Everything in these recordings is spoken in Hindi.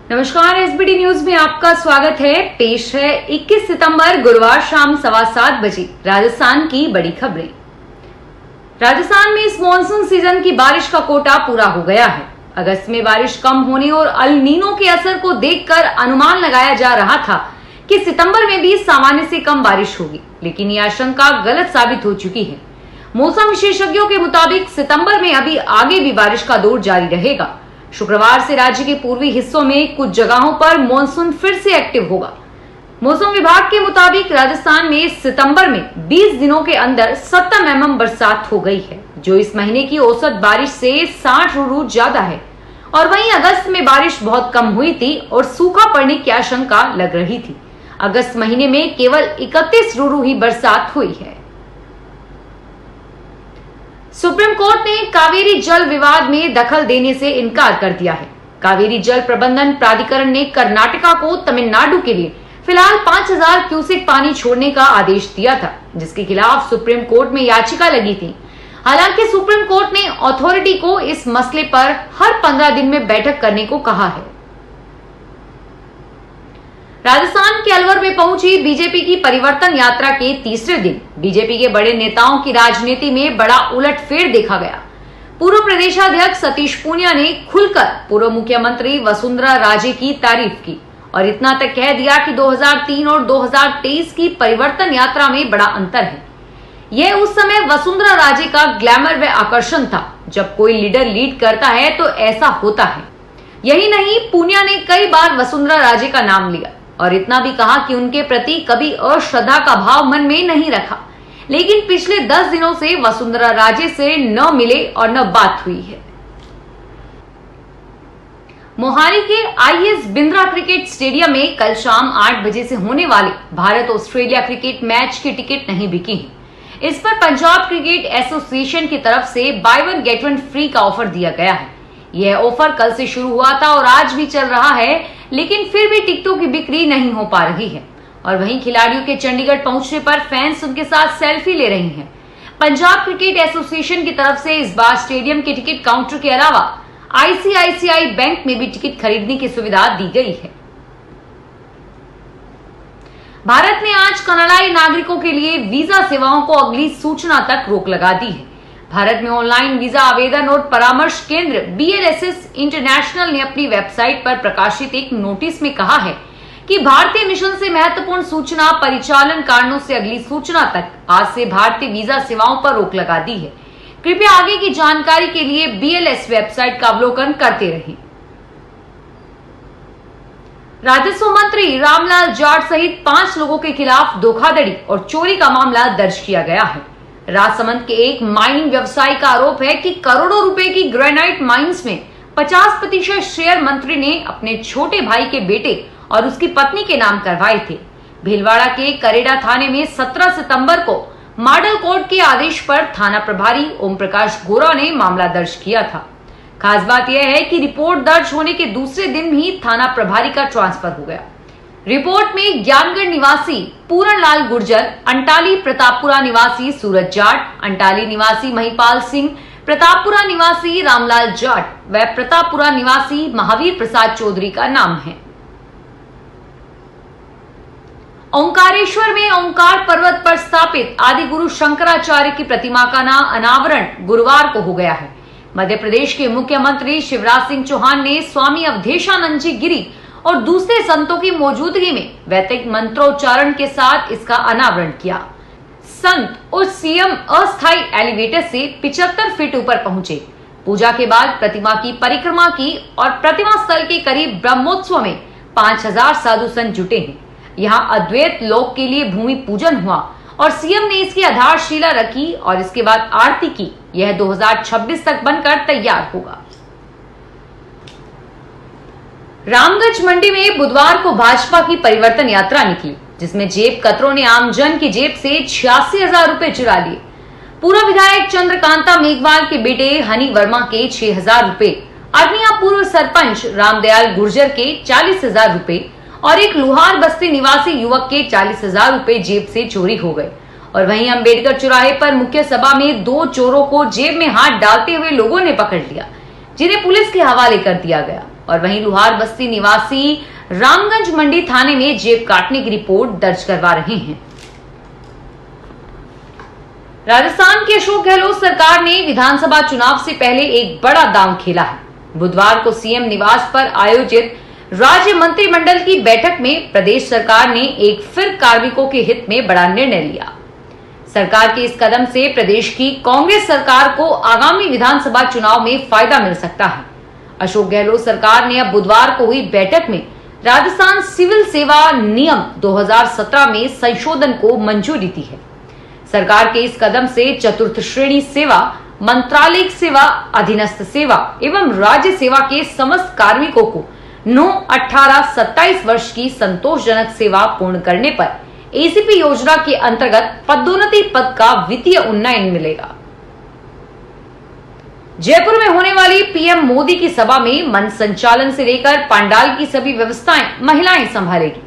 नमस्कार, एसबीटी न्यूज में आपका स्वागत है। पेश है 21 सितंबर गुरुवार शाम 7:15 बजे राजस्थान की बड़ी खबरें। राजस्थान में इस मॉनसून सीजन की बारिश का कोटा पूरा हो गया है। अगस्त में बारिश कम होने और अल नीनो के असर को देखकर अनुमान लगाया जा रहा था कि सितंबर में भी सामान्य से कम बारिश होगी, लेकिन यह आशंका गलत साबित हो चुकी है। मौसम विशेषज्ञों के मुताबिक सितंबर में अभी आगे भी बारिश का दौर जारी रहेगा। शुक्रवार से राज्य के पूर्वी हिस्सों में कुछ जगहों पर मॉनसून फिर से एक्टिव होगा। मौसम विभाग के मुताबिक राजस्थान में सितंबर में 20 दिनों के अंदर 70 mm बरसात हो गई है, जो इस महीने की औसत बारिश से 60 रूरू ज्यादा है। और वहीं अगस्त में बारिश बहुत कम हुई थी और सूखा पड़ने की आशंका लग रही थी। अगस्त महीने में केवल 31 रूरू ही बरसात हुई है। सुप्रीम कोर्ट ने कावेरी जल विवाद में दखल देने से इनकार कर दिया है। कावेरी जल प्रबंधन प्राधिकरण ने कर्नाटका को तमिलनाडु के लिए फिलहाल 5000 क्यूसेक पानी छोड़ने का आदेश दिया था, जिसके खिलाफ सुप्रीम कोर्ट में याचिका लगी थी। हालांकि सुप्रीम कोर्ट ने अथॉरिटी को इस मसले पर हर 15 दिन में बैठक करने को कहा है। राजस्थान के अलवर में पहुंची बीजेपी की परिवर्तन यात्रा के तीसरे दिन बीजेपी के बड़े नेताओं की राजनीति में बड़ा उलटफेर देखा गया। पूर्व प्रदेशाध्यक्ष सतीश पूनिया ने खुलकर पूर्व मुख्यमंत्री वसुंधरा राजे की तारीफ की और इतना तक कह दिया कि 2003 और 2023 की परिवर्तन यात्रा में बड़ा अंतर है। यह उस समय वसुंधरा राजे का ग्लैमर व आकर्षण था। जब कोई लीडर लीड करता है तो ऐसा होता है। यही नहीं, पूनिया ने कई बार वसुंधरा राजे का नाम लिया और इतना भी कहा कि उनके प्रति कभी अश्रद्धा का भाव मन में नहीं रखा। लेकिन पिछले 10 दिनों से वसुंधरा राजे से न मिले और न बात हुई है। मोहाली के आईएस बिंद्रा क्रिकेट स्टेडियम में कल शाम 8 बजे से होने वाले भारत ऑस्ट्रेलिया क्रिकेट मैच की टिकट नहीं बिकी है। इस पर पंजाब क्रिकेट एसोसिएशन की तरफ से by one get one free का ऑफर दिया गया है। यह ऑफर कल से शुरू हुआ था और आज भी चल रहा है, लेकिन फिर भी टिकटों की बिक्री नहीं हो पा रही है। और वहीं खिलाड़ियों के चंडीगढ़ पहुंचने पर फैंस उनके साथ सेल्फी ले रहे हैं। पंजाब क्रिकेट एसोसिएशन की तरफ से इस बार स्टेडियम के टिकट काउंटर के अलावा आईसीआईसीआई बैंक में भी टिकट खरीदने की सुविधा दी गई है। भारत ने आज कनाडाई नागरिकों के लिए वीजा सेवाओं को अगली सूचना तक रोक लगा दी है। भारत में ऑनलाइन वीजा आवेदन और परामर्श केंद्र BLSS इंटरनेशनल ने अपनी वेबसाइट पर प्रकाशित एक नोटिस में कहा है कि भारतीय मिशन से महत्वपूर्ण सूचना परिचालन कारणों से अगली सूचना तक आज से भारतीय वीजा सेवाओं पर रोक लगा दी है। कृपया आगे की जानकारी के लिए BLS वेबसाइट का अवलोकन करते रहें। राजस्व मंत्री रामलाल जाट सहित 5 लोगों के खिलाफ धोखाधड़ी और चोरी का मामला दर्ज किया गया है। राजसमंद के एक माइनिंग व्यवसायी का आरोप है कि करोड़ों रुपए की ग्रेनाइट माइंस में 50% शेयर मंत्री ने अपने छोटे भाई के बेटे और उसकी पत्नी के नाम करवाए थे। भीलवाड़ा के करेड़ा थाने में 17 सितंबर को मॉडल कोर्ट के आदेश पर थाना प्रभारी ओम प्रकाश गोरा ने मामला दर्ज किया था। खास बात यह है कि रिपोर्ट दर्ज होने के दूसरे दिन ही थाना प्रभारी का ट्रांसफर हो गया। रिपोर्ट में ज्ञानगढ़ निवासी पूरण लाल गुर्जर, अंटाली प्रतापपुरा निवासी सूरज जाट, अंटाली निवासी महिपाल सिंह, प्रतापपुरा निवासी रामलाल जाट व प्रतापपुरा निवासी महावीर प्रसाद चौधरी का नाम है। ओंकारेश्वर में ओंकार पर्वत पर स्थापित आदि गुरु शंकराचार्य की प्रतिमा का अनावरण गुरुवार को हो गया है। मध्य प्रदेश के मुख्यमंत्री शिवराज सिंह चौहान ने स्वामी अवधेशानंद जी गिरी और दूसरे संतों की मौजूदगी में वैदिक मंत्रोच्चारण के साथ इसका अनावरण किया। संत और सीएम अस्थायी एलिवेटर से 75 फीट ऊपर पहुंचे। पूजा के बाद प्रतिमा की परिक्रमा की और प्रतिमा स्थल के करीब ब्रह्मोत्सव में 5000 साधु संत जुटे हैं। यहाँ अद्वैत लोक के लिए भूमि पूजन हुआ और सीएम ने इसकी आधारशिला रखी और इसके बाद आरती की। यह 2026 तक बनकर तैयार होगा। रामगंज मंडी में बुधवार को भाजपा की परिवर्तन यात्रा निकली, जिसमें जेब कतरों ने आमजन की जेब से 86,000 रुपए चुरा लिए। पूर्व विधायक चंद्रकांता मेघवाल के बेटे हनी वर्मा के 6,000 रुपए, अरनिया पूर्व सरपंच रामदयाल गुर्जर के 40,000 रुपए और एक लुहार बस्ती निवासी युवक के 40,000 रुपए जेब से चोरी हो गए। और वहीं अंबेडकर चौराहे पर मुख्य सभा में 2 चोरों को जेब में हाथ डालते हुए लोगों ने पकड़ लिया, जिन्हें पुलिस के हवाले कर दिया गया। और वहीं लुहार बस्ती निवासी रामगंज मंडी थाने में जेब काटने की रिपोर्ट दर्ज करवा रहे हैं। राजस्थान की अशोक गहलोत सरकार ने विधानसभा चुनाव से पहले एक बड़ा दांव खेला है। बुधवार को सीएम निवास पर आयोजित राज्य मंत्रिमंडल की बैठक में प्रदेश सरकार ने एक फिर कार्मिकों के हित में बड़ा निर्णय लिया। सरकार के इस कदम से प्रदेश की कांग्रेस सरकार को आगामी विधानसभा चुनाव में फायदा मिल सकता है। अशोक गहलोत सरकार ने अब बुधवार को हुई बैठक में राजस्थान सिविल सेवा नियम 2017 में संशोधन को मंजूरी दी है। सरकार के इस कदम से चतुर्थ श्रेणी सेवा, मंत्रालयिक सेवा, अधीनस्थ सेवा एवं राज्य सेवा के समस्त कार्मिकों को 9, 18, 27 वर्ष की संतोषजनक सेवा पूर्ण करने पर एसीपी योजना के अंतर्गत पदोन्नति पद का वित्तीय उन्नयन मिलेगा। जयपुर में होने वाली पीएम मोदी की सभा में मंच संचालन से लेकर पंडाल की सभी व्यवस्थाएं महिलाएं संभालेगी।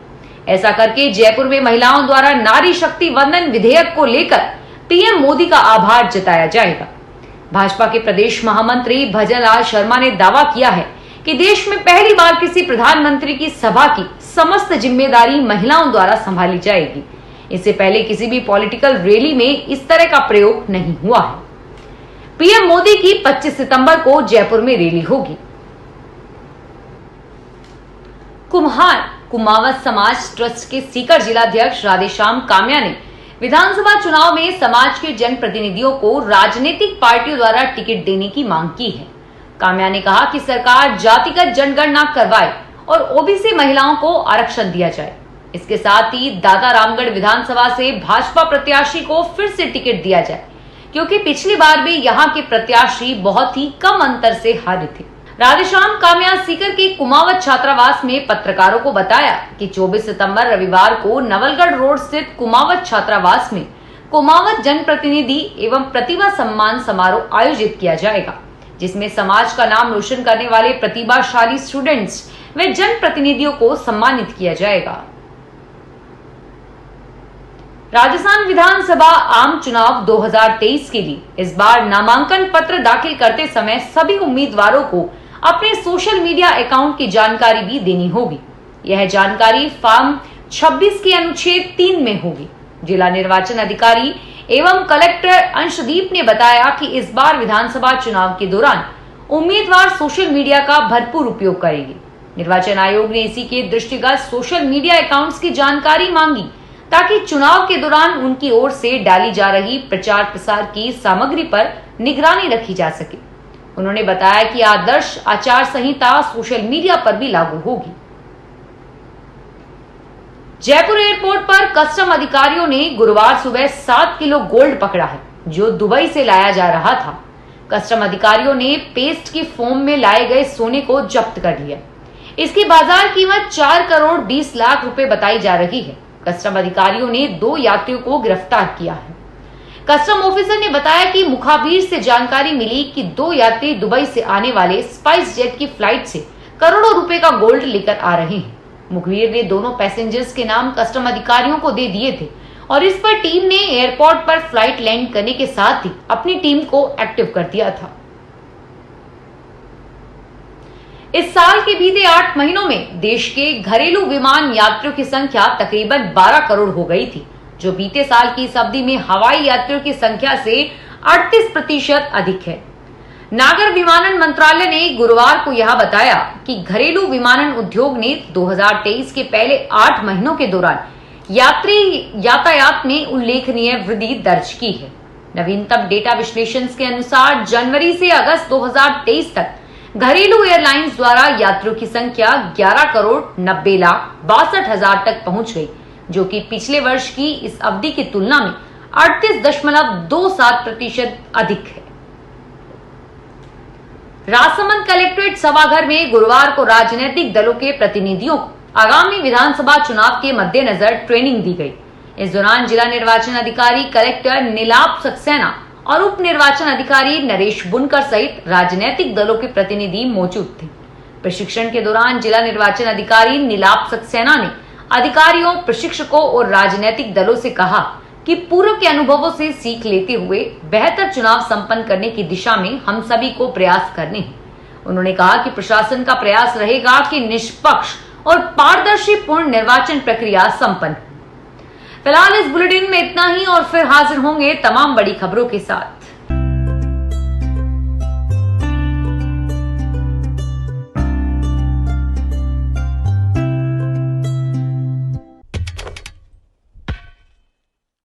ऐसा करके जयपुर में महिलाओं द्वारा नारी शक्ति वंदन विधेयक को लेकर पीएम मोदी का आभार जताया जाएगा। भाजपा के प्रदेश महामंत्री भजन लाल शर्मा ने दावा किया है कि देश में पहली बार किसी प्रधानमंत्री की सभा की समस्त जिम्मेदारी महिलाओं द्वारा संभाली जाएगी। इससे पहले किसी भी पॉलिटिकल रैली में इस तरह का प्रयोग नहीं हुआ है। पीएम मोदी की 25 सितंबर को जयपुर में रैली होगी। कुम्हार कुमावत समाज ट्रस्ट के सीकर जिलाध्यक्ष राधेश्याम काम्या ने विधानसभा चुनाव में समाज के जनप्रतिनिधियों को राजनीतिक पार्टियों द्वारा टिकट देने की मांग की है। काम्या ने कहा कि सरकार जातिगत जनगणना करवाए और ओबीसी महिलाओं को आरक्षण दिया जाए। इसके साथ ही दादा रामगढ़ विधानसभा से भाजपा प्रत्याशी को फिर से टिकट दिया जाए, क्योंकि पिछली बार भी यहाँ के प्रत्याशी बहुत ही कम अंतर से हारे थे। राधेश्याम काम्या सीकर के कुमावत छात्रावास में पत्रकारों को बताया कि 24 सितंबर रविवार को नवलगढ़ रोड स्थित कुमावत छात्रावास में कुमावत जनप्रतिनिधि एवं प्रतिभा सम्मान समारोह आयोजित किया जाएगा, जिसमें समाज का नाम रोशन करने वाले प्रतिभाशाली स्टूडेंट्स व जनप्रतिनिधियों को सम्मानित किया जाएगा। राजस्थान विधानसभा आम चुनाव 2023 के लिए इस बार नामांकन पत्र दाखिल करते समय सभी उम्मीदवारों को अपने सोशल मीडिया अकाउंट की जानकारी भी देनी होगी। यह जानकारी फॉर्म 26 के अनुच्छेद 3 में होगी। जिला निर्वाचन अधिकारी एवं कलेक्टर अंशदीप ने बताया कि इस बार विधानसभा चुनाव के दौरान उम्मीदवार सोशल मीडिया का भरपूर उपयोग करेंगे। निर्वाचन आयोग ने इसी के दृष्टिगत सोशल मीडिया अकाउंट्स की जानकारी मांगी, ताकि चुनाव के दौरान उनकी ओर से डाली जा रही प्रचार प्रसार की सामग्री पर निगरानी रखी जा सके। उन्होंने बताया कि आदर्श आचार संहिता सोशल मीडिया पर भी लागू होगी। जयपुर एयरपोर्ट पर कस्टम अधिकारियों ने गुरुवार सुबह 7 किलो गोल्ड पकड़ा है, जो दुबई से लाया जा रहा था। कस्टम अधिकारियों ने पेस्ट की फॉर्म में लाए गए सोने को जब्त कर लिया। इसकी बाजार कीमत 4 करोड़ 20 लाख रुपए बताई जा रही है। कस्टम अधिकारियों ने 2 यात्रियों को गिरफ्तार किया है। कस्टम ऑफिसर ने बताया कि मुखाबिर से जानकारी मिली कि 2 यात्री दुबई से आने वाले स्पाइस जेट की फ्लाइट से करोड़ों रुपए का गोल्ड लेकर आ रहे हैं। मुखबिर ने दोनों पैसेंजर्स के नाम कस्टम अधिकारियों को दे दिए थे और इस पर टीम ने एयरपोर्ट पर फ्लाइट लैंड करने के साथ ही अपनी टीम को एक्टिव कर दिया था। इस साल के बीते 8 महीनों में देश के घरेलू विमान यात्रियों की संख्या तकरीबन 12 करोड़ हो गई थी, जो बीते साल की इस अवधि में हवाई यात्रियों की संख्या से 38% अधिक है। नागर विमानन मंत्रालय ने गुरुवार को यह बताया कि घरेलू विमानन उद्योग ने 2023 के पहले 8 महीनों के दौरान यात्री यातायात में उल्लेखनीय वृद्धि दर्ज की है। नवीनतम डेटा विश्लेषण के अनुसार जनवरी से अगस्त 2023 तक घरेलू एयरलाइंस द्वारा यात्रियों की संख्या 11 करोड़ 90 लाख 62 हजार तक पहुंच गई, जो कि पिछले वर्ष की इस अवधि की तुलना में 38.27% अधिक है। राजसमंद कलेक्ट्रेट सभागार में गुरुवार को राजनीतिक दलों के प्रतिनिधियों को आगामी विधानसभा चुनाव के मद्देनजर ट्रेनिंग दी गई। इस दौरान जिला निर्वाचन अधिकारी कलेक्टर नीलाप सक्सेना और उप निर्वाचन अधिकारी नरेश बुनकर सहित राजनीतिक दलों के प्रतिनिधि मौजूद थे। प्रशिक्षण के दौरान जिला निर्वाचन अधिकारी नीलाप सक्सेना ने अधिकारियों, प्रशिक्षकों और राजनीतिक दलों से कहा कि पूर्व के अनुभवों से सीख लेते हुए बेहतर चुनाव संपन्न करने की दिशा में हम सभी को प्रयास करने हैं। उन्होंने कहा कि प्रशासन का प्रयास रहेगा कि निष्पक्ष और पारदर्शी पूर्ण निर्वाचन प्रक्रिया संपन्न हो। फिलहाल इस बुलेटिन में इतना ही और फिर हाजिर होंगे तमाम बड़ी खबरों के साथ।